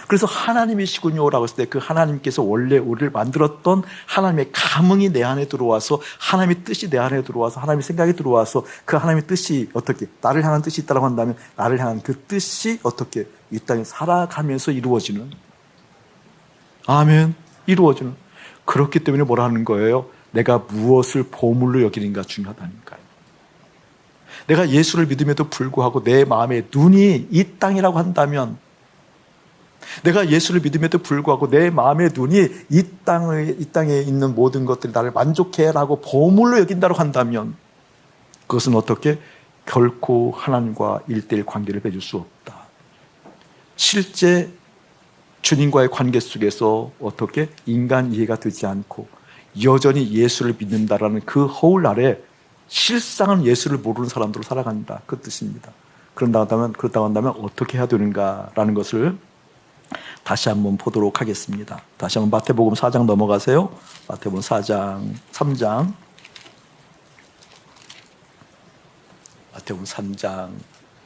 그래서 하나님이시군요라고 했을 때 그 하나님께서 원래 우리를 만들었던 하나님의 감흥이 내 안에 들어와서 하나님의 뜻이 내 안에 들어와서 하나님의 생각이 들어와서 그 하나님의 뜻이 어떻게 나를 향한 뜻이 있다고 한다면 나를 향한 그 뜻이 어떻게 이 땅에 살아가면서 이루어지는, 아멘, 이루어지는. 그렇기 때문에 뭐라 하는 거예요? 내가 무엇을 보물로 여기는가 중요하다니까요. 내가 예수를 믿음에도 불구하고 내 마음에 눈이 이 땅이라고 한다면, 내가 예수를 믿음에도 불구하고 내 마음의 눈이 이 땅에 있는 모든 것들이 나를 만족해라고 보물로 여긴다고 한다면 그것은 어떻게? 결코 하나님과 1:1 관계를 맺을 수 없다. 실제 주님과의 관계 속에서 어떻게 인간 이해가 되지 않고 여전히 예수를 믿는다라는 그 허울 아래 실상은 예수를 모르는 사람들로 살아간다 그 뜻입니다. 그렇다고 한다면 어떻게 해야 되는가라는 것을 다시 한번 보도록 하겠습니다. 다시 한번 마태복음 4장 넘어가세요. 마태복음 4장 3장 마태복음 3장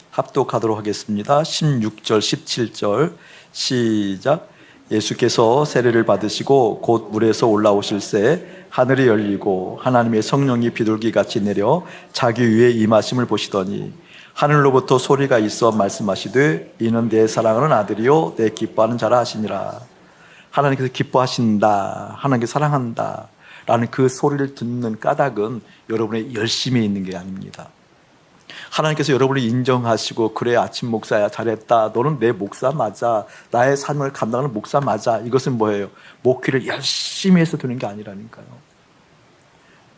합독하도록 하겠습니다. 16절 17절 시작. 예수께서 세례를 받으시고 곧 물에서 올라오실새 하늘이 열리고 하나님의 성령이 비둘기같이 내려 자기 위에 임하심을 보시더니 하늘로부터 소리가 있어 말씀하시되 이는 내 사랑하는 아들이요 내 기뻐하는 자라 하시니라. 하나님께서 기뻐하신다, 하나님께서 사랑한다 라는 그 소리를 듣는 까닭은 여러분의 열심에 있는 게 아닙니다. 하나님께서 여러분을 인정하시고 그래 아침 목사야 잘했다, 너는 내 목사 맞아, 나의 삶을 감당하는 목사 맞아, 이것은 뭐예요? 목회를 열심히 해서 되는 게 아니라니까요.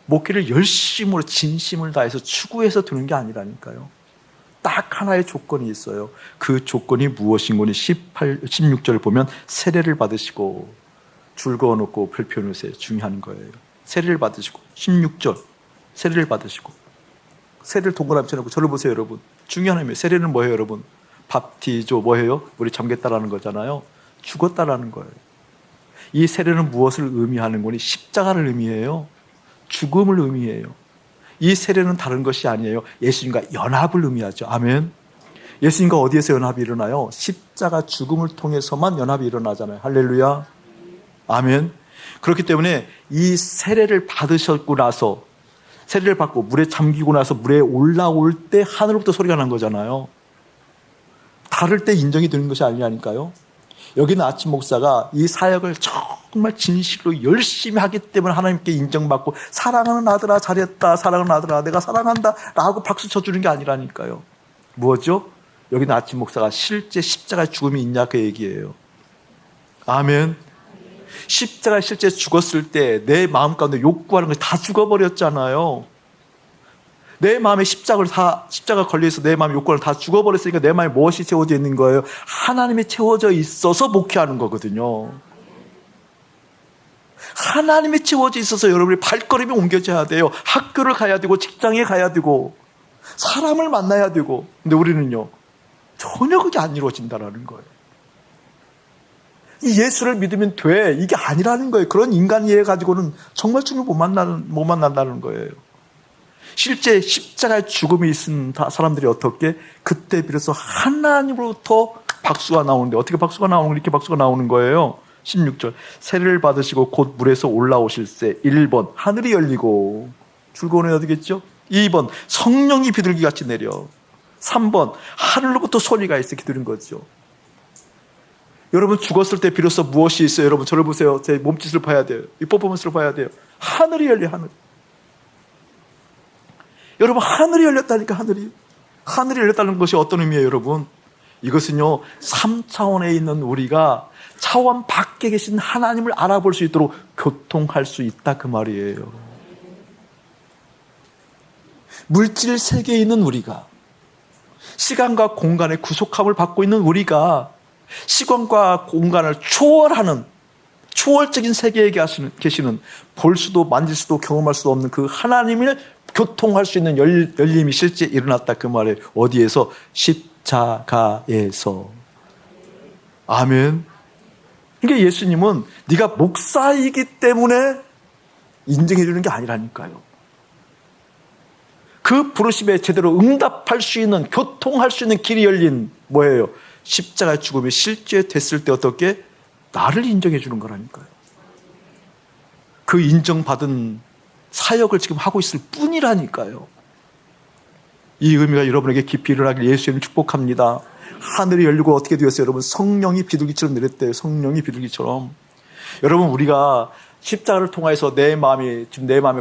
목회를 열심으로 진심을 다해서 추구해서 되는 게 아니라니까요. 딱 하나의 조건이 있어요. 그 조건이 무엇인고니 16절을 보면 세례를 받으시고, 줄 그어놓고 별표 놓으세요. 중요한 거예요. 세례를 받으시고 16절 세례를 받으시고, 세례를 동그라미 쳐놓고 저를 보세요 여러분. 중요한 의미. 세례는 뭐예요 여러분? 밥티조 뭐예요? 우리 잠겼다라는 거잖아요. 죽었다라는 거예요. 이 세례는 무엇을 의미하는 거니? 십자가를 의미해요. 죽음을 의미해요. 이 세례는 다른 것이 아니에요. 예수님과 연합을 의미하죠. 아멘. 예수님과 어디에서 연합이 일어나요? 십자가 죽음을 통해서만 연합이 일어나잖아요. 할렐루야. 아멘. 그렇기 때문에 이 세례를 받으셨고 나서, 세례를 받고 물에 잠기고 나서 물에 올라올 때 하늘로부터 소리가 난 거잖아요. 다를 때 인정이 되는 것이 아니라니까요. 여기는 아침 목사가 이 사역을 정말 진실로 열심히 하기 때문에 하나님께 인정받고 사랑하는 아들아 잘했다, 사랑하는 아들아 내가 사랑한다 라고 박수 쳐주는 게 아니라니까요. 뭐죠? 여기는 아침 목사가 실제 십자가의 죽음이 있냐 그 얘기예요. 아멘. 십자가에 실제 죽었을 때 내 마음 가운데 욕구하는 것이 다 죽어버렸잖아요. 내 마음에 십자가 걸려있어 내 마음의 욕구를 다 죽어버렸으니까 내 마음에 무엇이 채워져 있는 거예요? 하나님이 채워져 있어서 목회하는 거거든요. 하나님이 채워져 있어서 여러분이 발걸음이 옮겨져야 돼요. 학교를 가야 되고 직장에 가야 되고 사람을 만나야 되고. 근데 우리는요 전혀 그게 안 이루어진다라는 거예요. 이 예수를 믿으면 돼 이게 아니라는 거예요. 그런 인간 이해 가지고는 정말 주님 못 만난다는 거예요. 실제 십자가의 죽음이 있은 사람들이 어떻게 그때 비로소 하나님으로부터 박수가 나오는데, 어떻게 박수가 나오는 거예요? 이렇게 박수가 나오는 거예요. 16절 세례를 받으시고 곧 물에서 올라오실새 1번 하늘이 열리고, 줄거는 어디겠죠? 2번 성령이 비둘기같이 내려, 3번 하늘로부터 소리가 있어. 이렇게 들은 거죠. 여러분 죽었을 때 비로소 무엇이 있어요? 여러분 저를 보세요. 제 몸짓을 봐야 돼요. 이 퍼포먼스를 봐야 돼요. 하늘이 열려. 하늘. 여러분 하늘이 열렸다니까. 하늘이 열렸다는 것이 어떤 의미예요 여러분? 이것은요 3차원에 있는 우리가 차원 밖에 계신 하나님을 알아볼 수 있도록 교통할 수 있다 그 말이에요. 물질 세계에 있는 우리가 시간과 공간의 구속함을 받고 있는 우리가 시간과 공간을 초월하는 초월적인 세계에 계시는 볼 수도 만질 수도 경험할 수도 없는 그 하나님을 교통할 수 있는 열림이 실제 일어났다. 그 말에 어디에서? 십자가에서. 아멘. 그러니까 예수님은 네가 목사이기 때문에 인정해 주는 게 아니라니까요. 그 부르심에 제대로 응답할 수 있는, 교통할 수 있는 길이 열린 뭐예요? 십자가의 죽음이 실제 됐을 때 어떻게? 나를 인정해 주는 거라니까요. 그 인정받은 사역을 지금 하고 있을 뿐이라니까요. 이 의미가 여러분에게 깊이 일어나길 예수님 축복합니다. 하늘이 열리고 어떻게 되었어요? 여러분, 성령이 비둘기처럼 내렸대요. 성령이 비둘기처럼. 여러분, 우리가 십자가를 통해서 내 마음에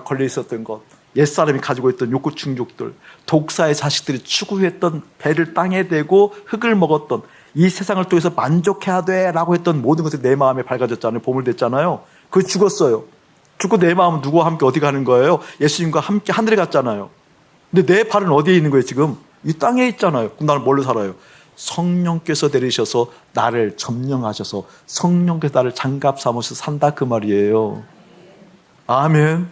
걸려 있었던 것, 옛사람이 가지고 있던 욕구 충족들, 독사의 자식들이 추구했던 배를 땅에 대고 흙을 먹었던 이 세상을 통해서 만족해야 돼라고 했던 모든 것이 내 마음에 밝아졌잖아요. 보물됐잖아요. 그거 죽었어요. 죽고 내 마음은 누구와 함께 어디 가는 거예요? 예수님과 함께 하늘에 갔잖아요. 근데 내 발은 어디에 있는 거예요 지금? 이 땅에 있잖아요. 그럼 나는 뭘로 살아요? 성령께서 내리셔서 나를 점령하셔서 성령께서 나를 장갑 삼으셔서 산다 그 말이에요. 아멘.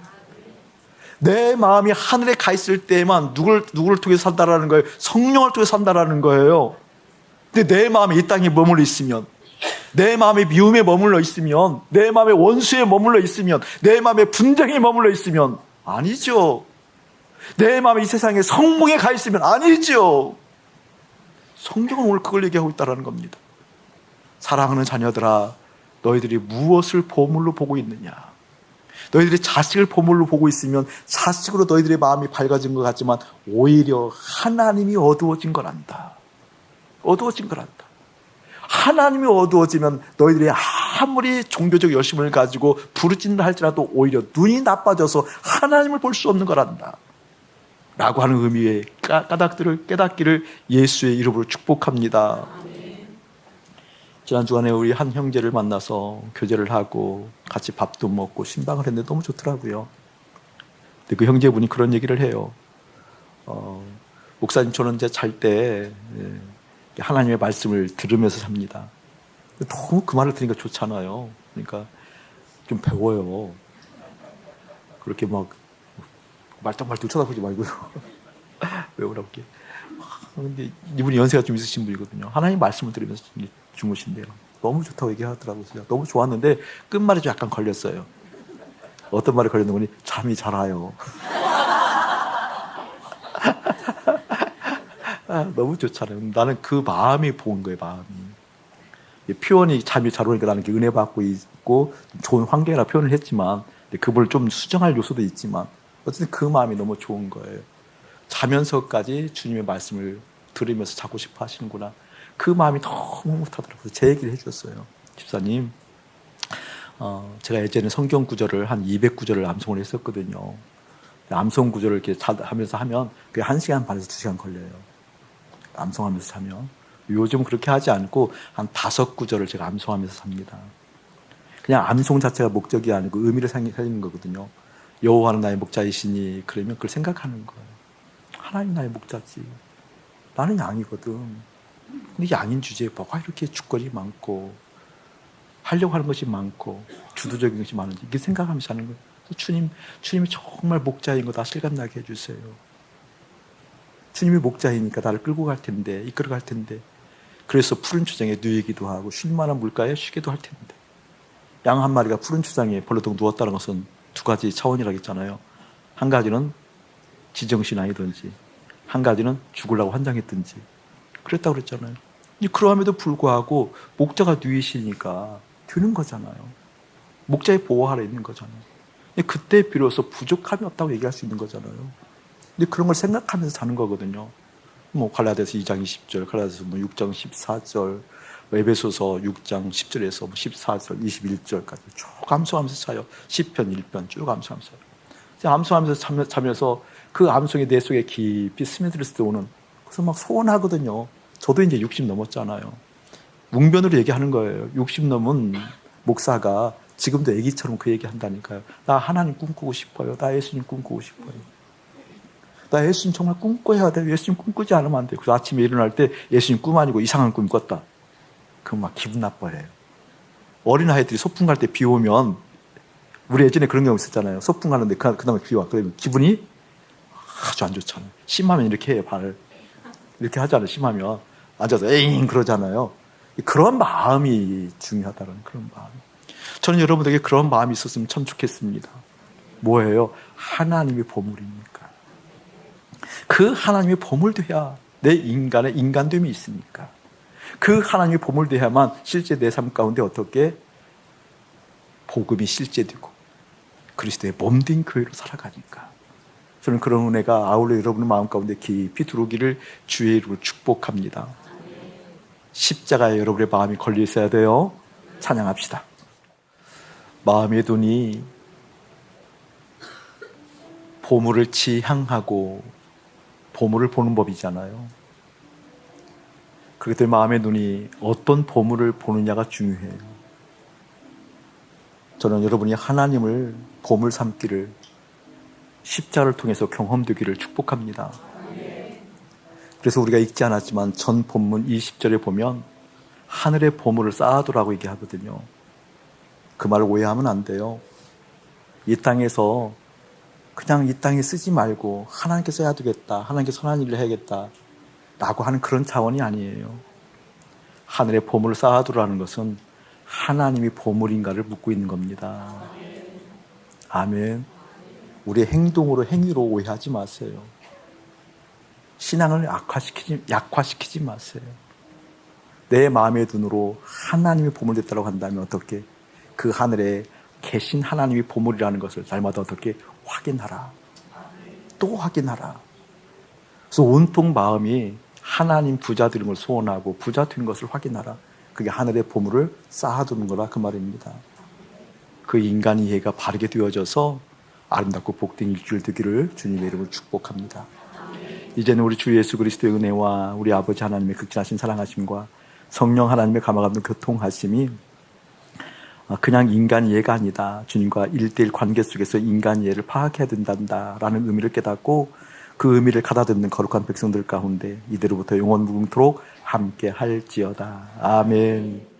내 마음이 하늘에 가 있을 때에만 누구를 통해서 산다라는 거예요? 성령을 통해서 산다라는 거예요. 근데 내 마음이 이 땅에 머물러 있으면, 내 마음이 미움에 머물러 있으면, 내 마음에 원수에 머물러 있으면, 내 마음에 분쟁에 머물러 있으면 아니죠. 내 마음이 이 세상에 성공에 가 있으면 아니죠. 성경은 오늘 그걸 얘기하고 있다는 겁니다. 사랑하는 자녀들아, 너희들이 무엇을 보물로 보고 있느냐? 너희들이 자식을 보물로 보고 있으면 자식으로 너희들의 마음이 밝아진 것 같지만 오히려 하나님이 어두워진 거란다. 어두워진 거란다. 하나님이 어두워지면 너희들이 아무리 종교적 열심을 가지고 부르짖는다 할지라도 오히려 눈이 나빠져서 하나님을 볼 수 없는 거란다 라고 하는 의미의 까닭들을 깨닫기를 예수의 이름으로 축복합니다. 지난 주간에 우리 한 형제를 만나서 교제를 하고 같이 밥도 먹고 신방을 했는데 너무 좋더라고요. 근데 그 형제분이 그런 얘기를 해요. 목사님, 저는 이제 잘 때 하나님의 말씀을 들으면서 삽니다. 너무 그 말을 들으니까 좋잖아요. 그러니까 좀 배워요. 그렇게 막 말똥말똥 쳐다보지 말고요. 외우라고. 근데 이분이 연세가 좀 있으신 분이거든요. 하나님 말씀을 들으면서 주무신대요. 너무 좋다고 얘기하더라고요. 너무 좋았는데 끝말이 좀 약간 걸렸어요. 어떤 말이 걸렸는 거니? 잠이 잘 와요. 너무 좋잖아요. 나는 그 마음이 본 거예요. 마음이. 표현이 잠이 잘 오니까 나는 은혜 받고 있고 좋은 환경이라 표현을 했지만 그걸 좀 수정할 요소도 있지만 어쨌든 그 마음이 너무 좋은 거예요. 자면서까지 주님의 말씀을 들으면서 자고 싶어 하시는구나. 그 마음이 너무 묵묵하더라고요. 제 얘기를 해줬어요. 집사님, 제가 예전에 성경 구절을 한 200구절을 암송을 했었거든요. 암송 구절을 이렇게 하면서 하면 그게 1시간 반에서 2시간 걸려요. 암송하면서 자면. 요즘 그렇게 하지 않고 한 5구절을 제가 암송하면서 삽니다. 그냥 암송 자체가 목적이 아니고 의미를 살리는 거거든요. 여호와는 나의 목자이시니, 그러면 그걸 생각하는 거예요. 하나님 나의 목자지. 나는 양이거든. 근데 양인 주제에 뭐가 이렇게 주권이 많고 하려고 하는 것이 많고 주도적인 것이 많은지 이게 생각하면서 하는 거예요. 주님이 정말 목자인 거 다 실감나게 해주세요. 주님이 목자이니까 나를 끌고 갈 텐데, 이끌어 갈 텐데, 그래서 푸른 추장에 누이기도 하고 쉴 만한 물가에 쉬기도 할 텐데, 양 한 마리가 푸른 추장에 벌러덩 누웠다는 것은 2가지 차원이라고 했잖아요. 한 가지는 지정신앙이든지 한 가지는 죽으려고 환장했든지 그랬다고 그랬잖아요. 그러함에도 불구하고 목자가 누이시니까 되는 거잖아요. 목자의 보호 아래 있는 거잖아요. 그때 비로소 부족함이 없다고 얘기할 수 있는 거잖아요. 근데 그런 걸 생각하면서 자는 거거든요. 갈라디아서 2장 20절, 갈라디아서 6장 14절, 에베소서 6장 10절에서 14절, 21절까지 쭉 암송하면서 자요. 시편 1편 쭉 암송하면서 자요. 암송하면서 자면서 그 암송이 내 속에 깊이 스며들었을 때 오는, 그래서 막 소원하거든요. 저도 이제 60 넘었잖아요. 웅변으로 얘기하는 거예요. 60 넘은 목사가 지금도 애기처럼 그 얘기 한다니까요. 나 하나님 꿈꾸고 싶어요. 나 예수님 꿈꾸고 싶어요. 나 예수님 정말 꿈꿔야 돼. 예수님 꿈꾸지 않으면 안 돼. 그래서 아침에 일어날 때 예수님 꿈 아니고 이상한 꿈 꿨다. 그럼 막 기분 나빠해요. 어린아이들이 소풍 갈 때 비 오면, 우리 예전에 그런 경우 있었잖아요. 소풍 가는데 그 다음에 비 와. 그러면 기분이 아주 안 좋잖아요. 심하면 이렇게 해요, 발을. 이렇게 하잖아요, 심하면. 앉아서 에잉 그러잖아요. 그런 마음이 중요하다는 그런 마음. 저는 여러분들에게 그런 마음이 있었으면 참 좋겠습니다. 뭐예요? 하나님의 보물입니까? 그 하나님의 보물돼야 내 인간의 인간됨이 있으니까. 그 하나님의 보물돼야만 실제 내 삶 가운데 어떻게 복음이 실제되고 그리스도의 몸된 교회로 살아가니까. 저는 그런 은혜가 아울러 여러분의 마음 가운데 깊이 들어오기를 주의 이름으로 축복합니다. 십자가에 여러분의 마음이 걸려 있어야 돼요. 찬양합시다. 마음의 눈이 보물을 지향하고 보물을 보는 법이잖아요. 그렇기 때문에 마음의 눈이 어떤 보물을 보느냐가 중요해요. 저는 여러분이 하나님을 보물 삼기를 십자가를 통해서 경험되기를 축복합니다. 그래서 우리가 읽지 않았지만 전 본문 20절에 보면 하늘의 보물을 쌓아두라고 얘기하거든요. 그 말을 오해하면 안 돼요. 이 땅에서 그냥 이 땅에 쓰지 말고 하나님께 써야 되겠다, 하나님께 선한 일을 해야겠다 라고 하는 그런 차원이 아니에요. 하늘의 보물을 쌓아두라는 것은 하나님이 보물인가를 묻고 있는 겁니다. 아멘. 우리의 행동으로 행위로 오해하지 마세요. 신앙을 약화시키지 마세요. 내 마음의 눈으로 하나님이 보물됐다고 한다면 어떻게 그 하늘에 계신 하나님이 보물이라는 것을 날마다 어떻게 확인하라. 또 확인하라. 그래서 온통 마음이 하나님 부자 되는 소원하고 부자 된 것을 확인하라. 그게 하늘의 보물을 쌓아두는 거라 그 말입니다. 그 인간 이해가 바르게 되어져서 아름답고 복된 일주일 되기를 주님의 이름으로 축복합니다. 이제는 우리 주 예수 그리스도의 은혜와 우리 아버지 하나님의 극진하신 사랑하심과 성령 하나님의 감화감동 교통하심이 그냥 인간 이해가 아니다. 주님과 1:1 관계 속에서 인간 이해를 파악해야 된다라는 의미를 깨닫고 그 의미를 가다듬는 거룩한 백성들 가운데 이대로부터 영원 무궁토록 함께 할지어다. 아멘.